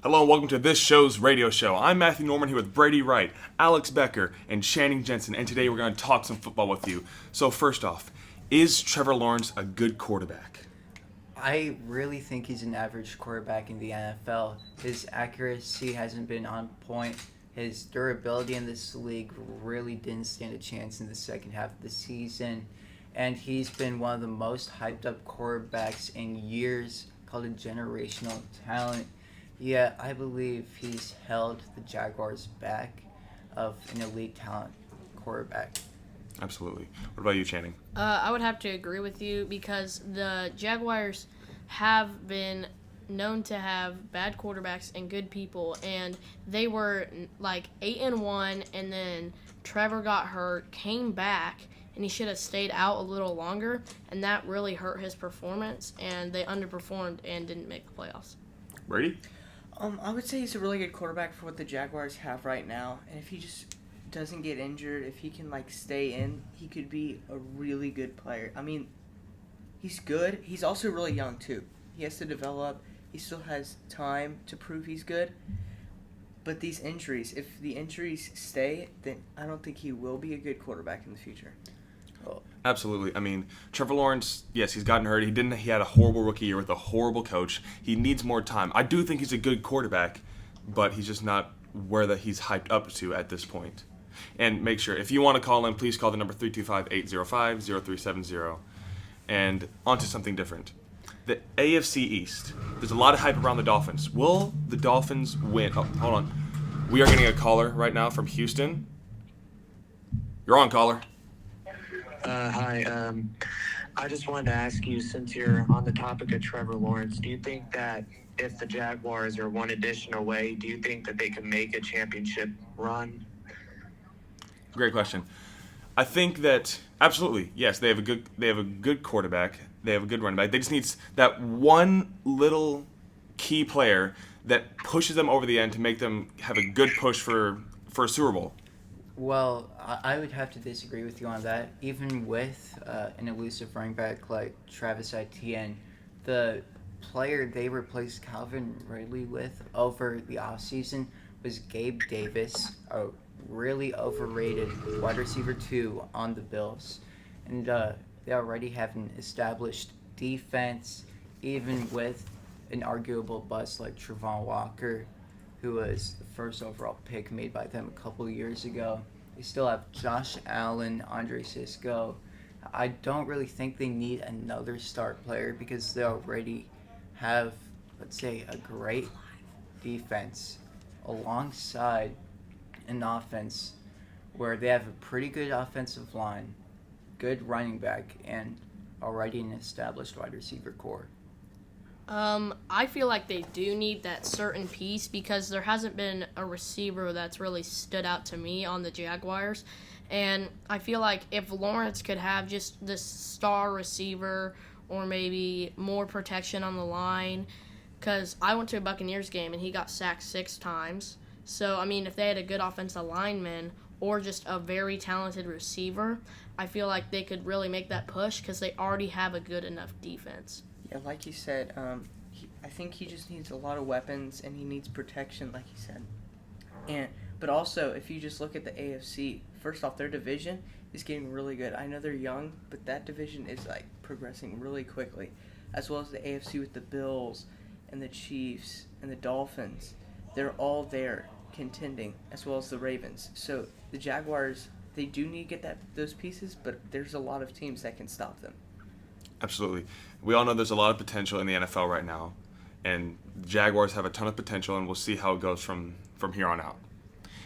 Hello and welcome to this show's radio show. I'm Matthew Norman here with Brady Wright, Alex Becker, and Channing Jensen, and today we're going to talk some football with you. So first off, is Trevor Lawrence a good quarterback? I really think he's an average quarterback in the NFL. His accuracy hasn't been on point. His durability in this league really didn't stand a chance in the second half of the season. And he's been one of the most hyped up quarterbacks in years, called a generational talent. Yet I believe he's held the Jaguars back of an elite talent quarterback. Absolutely. What about you, Channing? I would have to agree with you because the Jaguars have been known to have bad quarterbacks and good people, and they were like 8-1, and then Trevor got hurt, came back, and he should have stayed out a little longer, and that really hurt his performance, and they underperformed and didn't make the playoffs. Brady? I would say he's a really good quarterback for what the Jaguars have right now, and if he just doesn't get injured, if he can stay in, he could be a really good player. I mean, he's good. He's also really young too. He has to develop. He still has time to prove he's good. But these injuries, if the injuries stay, then I don't think he will be a good quarterback in the future. Absolutely. I mean, Trevor Lawrence, yes, he's gotten hurt. He had a horrible rookie year with a horrible coach. He needs more time. I do think he's a good quarterback, but he's just not where that he's hyped up to at this point. And make sure, if you want to call in, please call the number 325-805-0370. And on to something different. The AFC East. There's a lot of hype around the Dolphins. Will the Dolphins win? Oh, hold on. We are getting a caller right now from Houston. You're on, caller. Hi. I just wanted to ask you, since you're on the topic of Trevor Lawrence, do you think that if the Jaguars are one addition away, do you think that they can make a championship run? Great question. I think that absolutely, yes, they have a good quarterback. They have a good running back. They just need that one little key player that pushes them over the end to make them have a good push for a Super Bowl. Well, I would have to disagree with you on that. Even with an elusive running back like Travis Etienne, the player they replaced Calvin Ridley with over the offseason was Gabe Davis, a really overrated wide receiver 2 on the Bills. And they already have an established defense, even with an arguable bust like Travon Walker, who was the first overall pick made by them a couple years ago. They still have Josh Allen, Andre Sisco. I don't really think they need another star player because they already have, let's say, a great defense alongside an offense where they have a pretty good offensive line, good running back, and already an established wide receiver core. I feel like they do need that certain piece because there hasn't been a receiver that's really stood out to me on the Jaguars. And I feel like if Lawrence could have just this star receiver or maybe more protection on the line, because I went to a Buccaneers game and he got sacked 6 times. So, I mean, if they had a good offensive lineman or just a very talented receiver, I feel like they could really make that push because they already have a good enough defense. Yeah, like you said, I think he just needs a lot of weapons and he needs protection, like you said. But also, if you just look at the AFC, first off, their division is getting really good. I know they're young, but that division is progressing really quickly, as well as the AFC with the Bills and the Chiefs and the Dolphins. They're all there contending, as well as the Ravens. So the Jaguars, they do need to get those pieces, but there's a lot of teams that can stop them. Absolutely. We all know there's a lot of potential in the NFL right now, and the Jaguars have a ton of potential, and we'll see how it goes from here on out.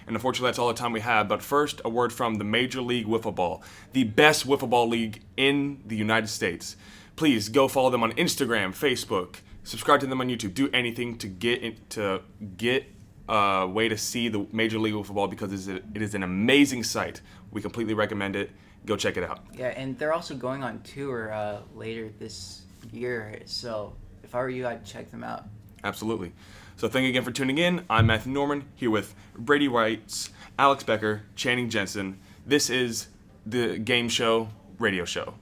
And unfortunately, that's all the time we have. But first, a word from the Major League Wiffle Ball, the best wiffle ball league in the United States. Please go follow them on Instagram, Facebook, subscribe to them on YouTube. Do anything to get a way to see the Major League Wiffle Ball because it is an amazing site. We completely recommend it. Go check it out. Yeah, and they're also going on tour later this year, so if I were you, I'd check them out. Absolutely. So thank you again for tuning in. I'm Matthew Norman, here with Brady Wright, Alex Becker, Channing Jensen. This is the Game Show Radio Show.